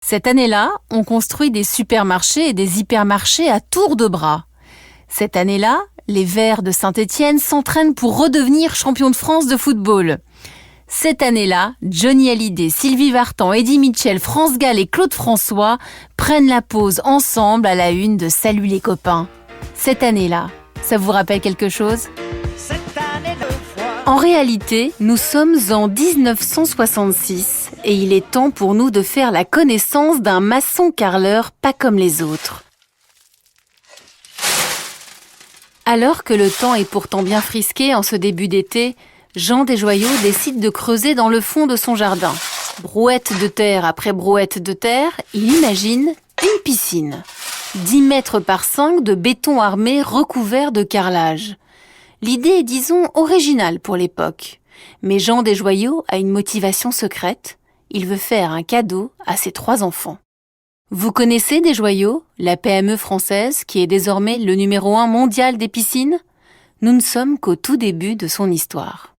Cette année-là, on construit des supermarchés et des hypermarchés à tour de bras. Cette année-là, les Verts de Saint-Étienne s'entraînent pour redevenir champions de France de football. Cette année-là, Johnny Hallyday, Sylvie Vartan, Eddie Mitchell, France Gall et Claude François prennent la pause ensemble à la une de Salut les copains. Cette année-là, ça vous rappelle quelque chose ? En réalité, nous sommes en 1966 et il est temps pour nous de faire la connaissance d'un maçon carreleur pas comme les autres. Alors que le temps est pourtant bien frisqué en ce début d'été, Jean Desjoyaux décide de creuser dans le fond de son jardin. Brouette de terre après brouette de terre, il imagine une piscine. 10 mètres par 5 de béton armé recouvert de carrelage. L'idée est, disons, originale pour l'époque. Mais Jean Desjoyaux a une motivation secrète. Il veut faire un cadeau à ses 3 enfants. Vous connaissez Desjoyaux, la PME française qui est désormais le numéro 1 mondial des piscines ? Nous ne sommes qu'au tout début de son histoire.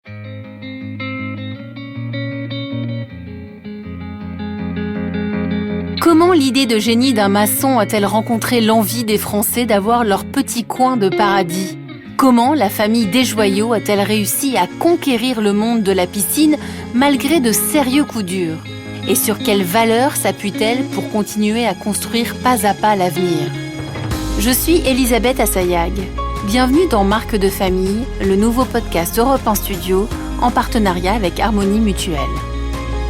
Comment l'idée de génie d'un maçon a-t-elle rencontré l'envie des Français d'avoir leur petit coin de paradis ? Comment la famille Desjoyaux a-t-elle réussi à conquérir le monde de la piscine malgré de sérieux coups durs ? Et sur quelles valeurs s'appuie-t-elle pour continuer à construire pas à pas l'avenir ? Je suis Elisabeth Assayag. Bienvenue dans Marque de famille, le nouveau podcast Europe 1 Studio en partenariat avec Harmonie Mutuelle.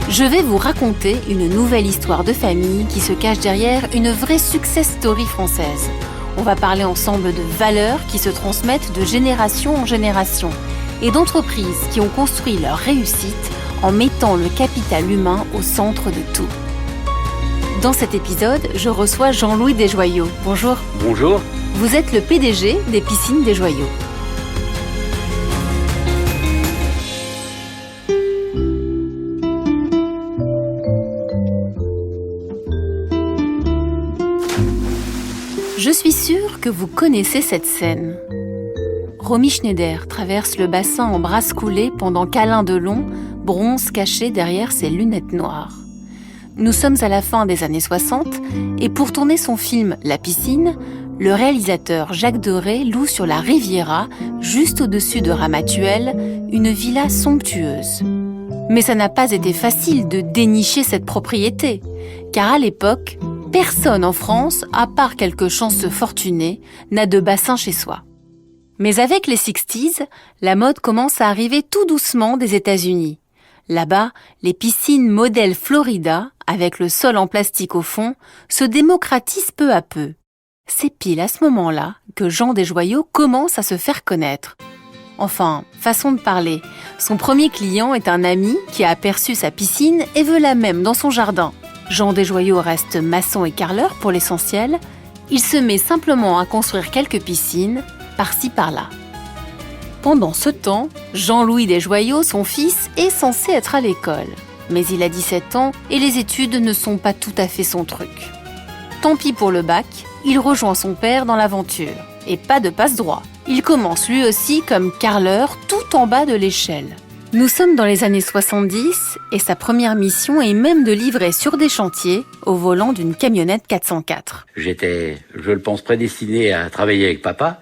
Je vais vous raconter une nouvelle histoire de famille qui se cache derrière une vraie success story française. On va parler ensemble de valeurs qui se transmettent de génération en génération et d'entreprises qui ont construit leur réussite en mettant le capital humain au centre de tout. Dans cet épisode, je reçois Jean-Louis Desjoyaux. Bonjour. Bonjour. Vous êtes le PDG des Piscines Desjoyaux. Je suis sûre que vous connaissez cette scène. Romy Schneider traverse le bassin en brasse coulée pendant qu'Alain Delon bronze caché derrière ses lunettes noires. Nous sommes à la fin des années 60 et pour tourner son film La piscine, le réalisateur Jacques Deray loue sur la Riviera, juste au-dessus de Ramatuelle, une villa somptueuse. Mais ça n'a pas été facile de dénicher cette propriété, car à l'époque, personne en France, à part quelques chanceux fortunés, n'a de bassin chez soi. Mais avec les 60s, la mode commence à arriver tout doucement des États-Unis. Là-bas, les piscines modèle Florida, avec le sol en plastique au fond, se démocratisent peu à peu. C'est pile à ce moment-là que Jean Desjoyaux commence à se faire connaître. Enfin, façon de parler, son premier client est un ami qui a aperçu sa piscine et veut la même dans son jardin. Jean Desjoyaux reste maçon et carreleur pour l'essentiel. Il se met simplement à construire quelques piscines, par-ci par-là. Pendant ce temps, Jean-Louis Desjoyaux, son fils, est censé être à l'école. Mais il a 17 ans et les études ne sont pas tout à fait son truc. Tant pis pour le bac, il rejoint son père dans l'aventure. Et pas de passe-droit. Il commence lui aussi comme carreleur tout en bas de l'échelle. Nous sommes dans les années 70 et sa première mission est même de livrer sur des chantiers au volant d'une camionnette 404. J'étais, je le pense, prédestiné à travailler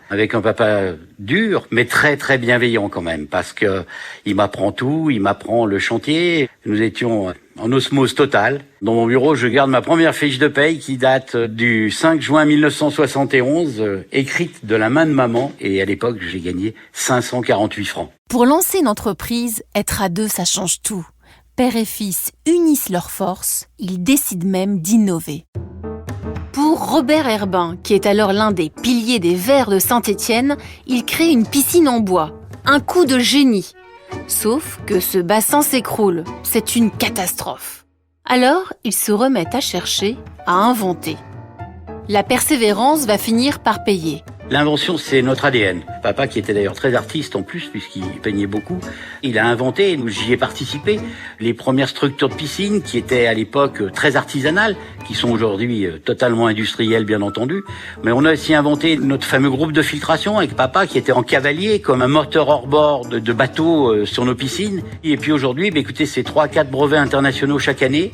avec un papa dur, mais très très bienveillant quand même, parce que il m'apprend tout, il m'apprend le chantier. Nous étions en osmose totale. Dans mon bureau, je garde ma première fiche de paye qui date du 5 juin 1971, écrite de la main de maman, et à l'époque, j'ai gagné 548 francs. Pour lancer une entreprise, être à deux, ça change tout. Père et fils unissent leurs forces, ils décident même d'innover. Pour Robert Herbin, qui est alors l'un des piliers des Verts de Saint-Étienne, il crée une piscine en bois. Un coup de génie. Sauf que ce bassin s'écroule. C'est une catastrophe. Alors, ils se remettent à chercher, à inventer. La persévérance va finir par payer. L'invention, c'est notre ADN. Papa, qui était d'ailleurs très artiste en plus, puisqu'il peignait beaucoup, il a inventé, j'y ai participé, les premières structures de piscine qui étaient à l'époque très artisanales, qui sont aujourd'hui totalement industrielles, bien entendu. Mais on a aussi inventé notre fameux groupe de filtration avec papa, qui était en cavalier, comme un moteur hors-bord de bateau sur nos piscines. Et puis aujourd'hui, écoutez, c'est 3-4 brevets internationaux chaque année.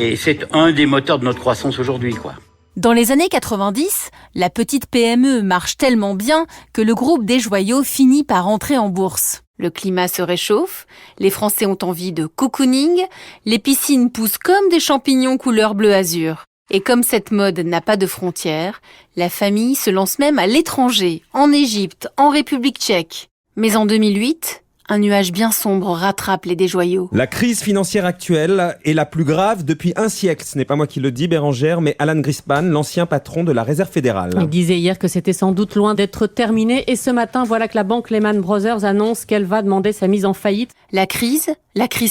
Et c'est un des moteurs de notre croissance aujourd'hui, quoi. Dans les années 90, la petite PME marche tellement bien que le groupe Desjoyaux finit par entrer en bourse. Le climat se réchauffe, les Français ont envie de cocooning, les piscines poussent comme des champignons couleur bleu azur. Et comme cette mode n'a pas de frontières, la famille se lance même à l'étranger, en Égypte, en République tchèque. Mais en 2008, un nuage bien sombre rattrape les Desjoyaux. La crise financière actuelle est la plus grave depuis un siècle. Ce n'est pas moi qui le dis, Bérangère, mais Alan Greenspan, l'ancien patron de la Réserve fédérale. Il disait hier que c'était sans doute loin d'être terminé. Et ce matin, voilà que la banque Lehman Brothers annonce qu'elle va demander sa mise en faillite. La crise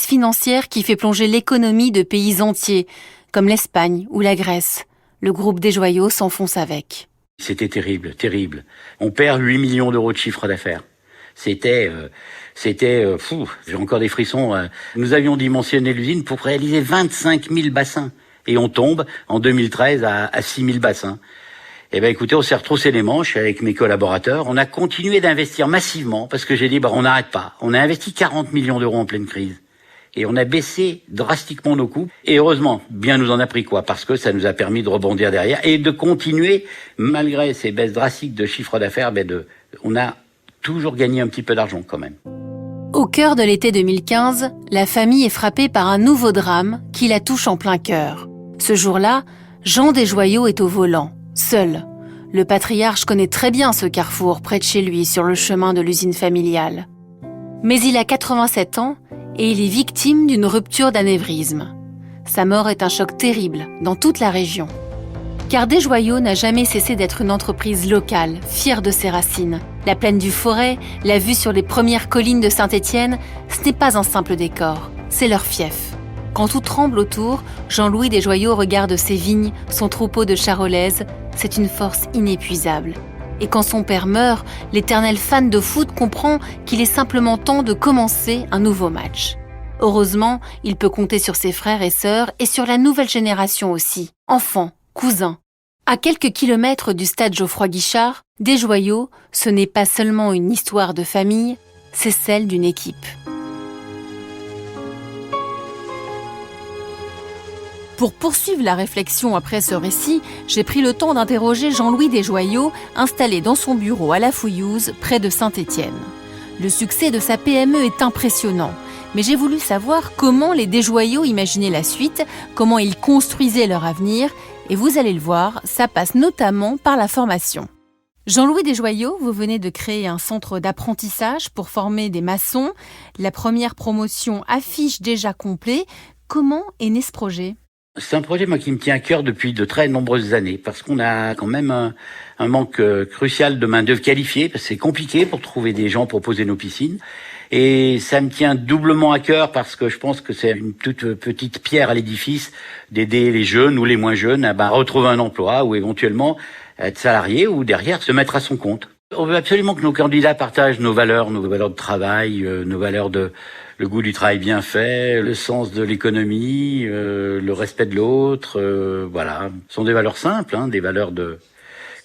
financière qui fait plonger l'économie de pays entiers, comme l'Espagne ou la Grèce. Le groupe Desjoyaux s'enfonce avec. C'était terrible, terrible. On perd 8 millions d'euros de chiffre d'affaires. C'était fou. J'ai encore des frissons. Nous avions dimensionné l'usine pour réaliser 25 000 bassins. Et on tombe, en 2013, à 6 000 bassins. Eh ben, écoutez, on s'est retroussé les manches avec mes collaborateurs. On a continué d'investir massivement parce que j'ai dit, on n'arrête pas. On a investi 40 millions d'euros en pleine crise. Et on a baissé drastiquement nos coûts. Et heureusement, bien nous en a pris quoi, parce que ça nous a permis de rebondir derrière et de continuer, malgré ces baisses drastiques de chiffre d'affaires, on a toujours gagné un petit peu d'argent quand même. Au cœur de l'été 2015, la famille est frappée par un nouveau drame qui la touche en plein cœur. Ce jour-là, Jean Desjoyaux est au volant, seul. Le patriarche connaît très bien ce carrefour près de chez lui sur le chemin de l'usine familiale. Mais il a 87 ans et il est victime d'une rupture d'anévrisme. Sa mort est un choc terrible dans toute la région. Car Desjoyaux n'a jamais cessé d'être une entreprise locale, fière de ses racines. La plaine du Forêt, la vue sur les premières collines de Saint-Étienne, ce n'est pas un simple décor, c'est leur fief. Quand tout tremble autour, Jean-Louis Desjoyaux regarde ses vignes, son troupeau de charolaises, c'est une force inépuisable. Et quand son père meurt, l'éternel fan de foot comprend qu'il est simplement temps de commencer un nouveau match. Heureusement, il peut compter sur ses frères et sœurs et sur la nouvelle génération aussi, enfants, cousins. À quelques kilomètres du stade Geoffroy-Guichard, Desjoyaux, ce n'est pas seulement une histoire de famille, c'est celle d'une équipe. Pour poursuivre la réflexion après ce récit, j'ai pris le temps d'interroger Jean-Louis Desjoyaux, installé dans son bureau à La Fouillouse, près de Saint-Étienne. Le succès de sa PME est impressionnant, mais j'ai voulu savoir comment les Desjoyaux imaginaient la suite, comment ils construisaient leur avenir, et vous allez le voir, ça passe notamment par la formation. Jean-Louis Desjoyaux, vous venez de créer un centre d'apprentissage pour former des maçons. La première promotion affiche déjà complet. Comment est né ce projet ? C'est un projet qui me tient à cœur depuis de très nombreuses années, parce qu'on a quand même un manque crucial de main-d'œuvre qualifiée, parce que c'est compliqué pour trouver des gens pour poser nos piscines. Et ça me tient doublement à cœur parce que je pense que c'est une toute petite pierre à l'édifice d'aider les jeunes ou les moins jeunes à retrouver un emploi ou éventuellement être salarié ou derrière se mettre à son compte. On veut absolument que nos candidats partagent nos valeurs de travail, nos valeurs de le goût du travail bien fait, le sens de l'économie, le respect de l'autre, voilà. Ce sont des valeurs simples, des valeurs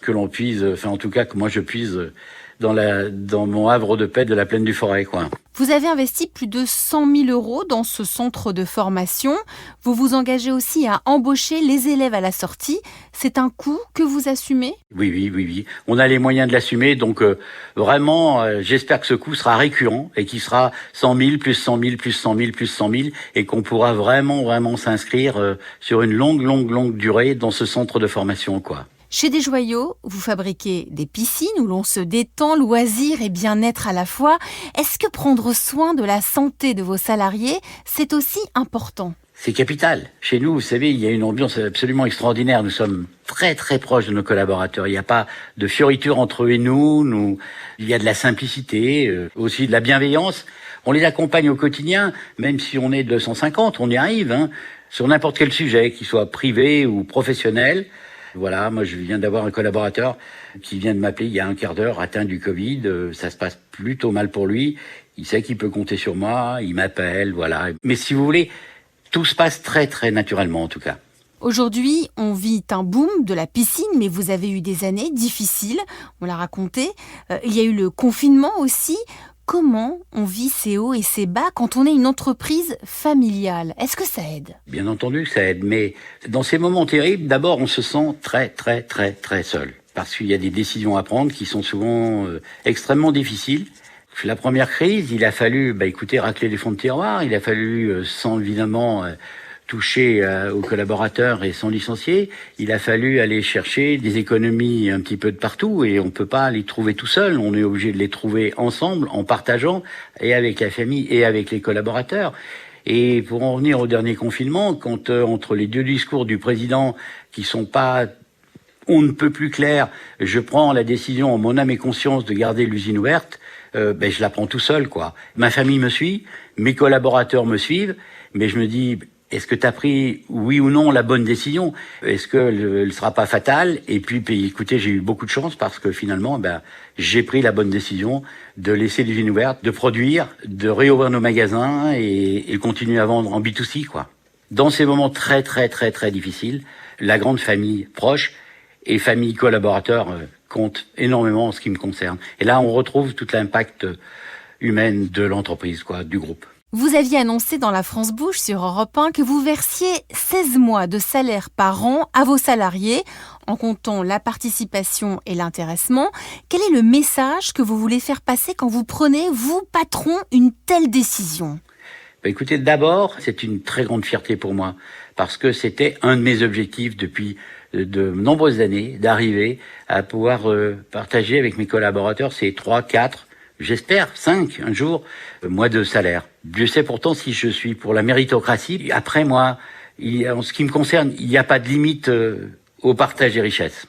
que l'on puise, en tout cas que moi je puise dans mon havre de paix de la plaine du Forêt, quoi. Vous avez investi plus de 100 000 € dans ce centre de formation. Vous vous engagez aussi à embaucher les élèves à la sortie. C'est un coût que vous assumez ? Oui. On a les moyens de l'assumer, donc vraiment, j'espère que ce coût sera récurrent et qu'il sera 100 000, plus 100 000, plus 100 000, plus 100 000, et qu'on pourra vraiment s'inscrire sur une longue durée dans ce centre de formation, quoi. Chez Desjoyaux, vous fabriquez des piscines où l'on se détend, loisirs et bien-être à la fois. Est-ce que prendre soin de la santé de vos salariés, c'est aussi important ? C'est capital. Chez nous, vous savez, il y a une ambiance absolument extraordinaire. Nous sommes très proches de nos collaborateurs. Il n'y a pas de fioriture entre eux et nous. Il y a de la simplicité, aussi de la bienveillance. On les accompagne au quotidien, même si on est 250, on y arrive, sur n'importe quel sujet, qu'il soit privé ou professionnel. Voilà, moi je viens d'avoir un collaborateur qui vient de m'appeler il y a un quart d'heure, atteint du Covid, ça se passe plutôt mal pour lui, il sait qu'il peut compter sur moi, il m'appelle, voilà. Mais si vous voulez, tout se passe très naturellement en tout cas. Aujourd'hui, on vit un boom de la piscine, mais vous avez eu des années difficiles, on l'a raconté. Il y a eu le confinement aussi. Comment on vit ces hauts et ces bas quand on est une entreprise familiale? Est-ce que ça aide? Bien entendu que ça aide, mais dans ces moments terribles, d'abord on se sent très très très très seul. Parce qu'il y a des décisions à prendre qui sont souvent extrêmement difficiles. La première crise, il a fallu racler les fonds de tiroir, il a fallu sans évidemment toucher aux collaborateurs et sans licencier, il a fallu aller chercher des économies un petit peu de partout et on peut pas les trouver tout seul, on est obligé de les trouver ensemble, en partageant et avec la famille et avec les collaborateurs. Et pour en revenir au dernier confinement, quand entre les deux discours du président qui sont pas on ne peut plus clairs, je prends la décision en mon âme et conscience de garder l'usine ouverte, je la prends tout seul, quoi. Ma famille me suit, mes collaborateurs me suivent, mais je me dis, est-ce que tu as pris, oui ou non, la bonne décision? Est-ce qu'elle ne sera pas fatale? Et puis, écoutez, j'ai eu beaucoup de chance parce que finalement, j'ai pris la bonne décision de laisser l'usine ouverte, de produire, de réouvrir nos magasins et continuer à vendre en B2C, quoi. Dans ces moments très, très, très, très difficiles, la grande famille proche et famille collaborateurs compte énormément en ce qui me concerne. Et là, on retrouve tout l'impact humain de l'entreprise, quoi, du groupe. Vous aviez annoncé dans la France Bouche sur Europe 1 que vous versiez 16 mois de salaire par an à vos salariés, en comptant la participation et l'intéressement. Quel est le message que vous voulez faire passer quand vous prenez, vous, patron, une telle décision? Écoutez, d'abord, c'est une très grande fierté pour moi, parce que c'était un de mes objectifs depuis de nombreuses années, d'arriver à pouvoir partager avec mes collaborateurs ces 3, 4, j'espère 5 un jour, mois de salaire. Je sais pourtant si je suis pour la méritocratie. Après moi, en ce qui me concerne, il n'y a pas de limite au partage des richesses.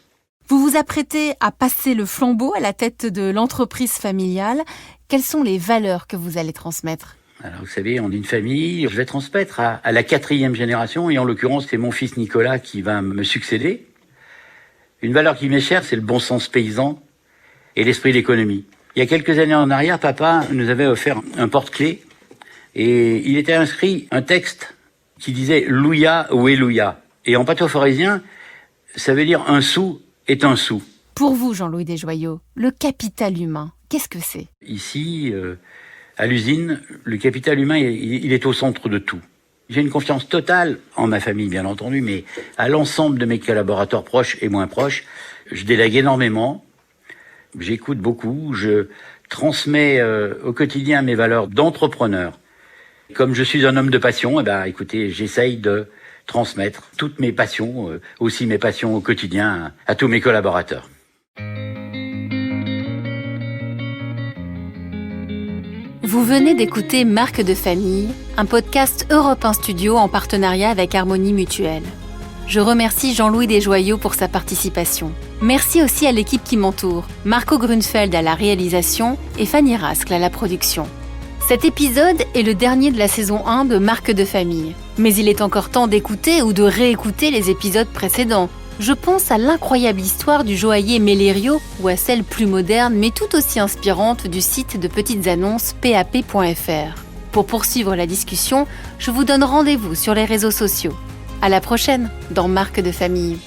Vous vous apprêtez à passer le flambeau à la tête de l'entreprise familiale. Quelles sont les valeurs que vous allez transmettre? Alors, vous savez, on est une famille, je vais transmettre à la 4e génération, et en l'occurrence, c'est mon fils Nicolas qui va me succéder. Une valeur qui m'est chère, c'est le bon sens paysan et l'esprit d'économie. Il y a quelques années en arrière, papa nous avait offert un porte-clés, et il était inscrit un texte qui disait « Louia ou Elouia ». Et en patois-forésien, ça veut dire « un sou est un sou ». Pour vous, Jean-Louis Desjoyaux, le capital humain, qu'est-ce que c'est? Ici, à l'usine, le capital humain, il est au centre de tout. J'ai une confiance totale en ma famille, bien entendu, mais à l'ensemble de mes collaborateurs proches et moins proches. Je délègue énormément, j'écoute beaucoup, je transmets au quotidien mes valeurs d'entrepreneur. Comme je suis un homme de passion, écoutez, j'essaye de transmettre toutes mes passions, aussi mes passions au quotidien, à tous mes collaborateurs. Vous venez d'écouter Marque de famille, un podcast Europe 1 Studio en partenariat avec Harmonie Mutuelle. Je remercie Jean-Louis Desjoyaux pour sa participation. Merci aussi à l'équipe qui m'entoure, Marco Grunfeld à la réalisation et Fanny Rascle à la production. Cet épisode est le dernier de la saison 1 de Marque de famille. Mais il est encore temps d'écouter ou de réécouter les épisodes précédents. Je pense à l'incroyable histoire du joaillier Mellerio ou à celle plus moderne mais tout aussi inspirante du site de petites annonces pap.fr. Pour poursuivre la discussion, je vous donne rendez-vous sur les réseaux sociaux. À la prochaine dans Marque de famille.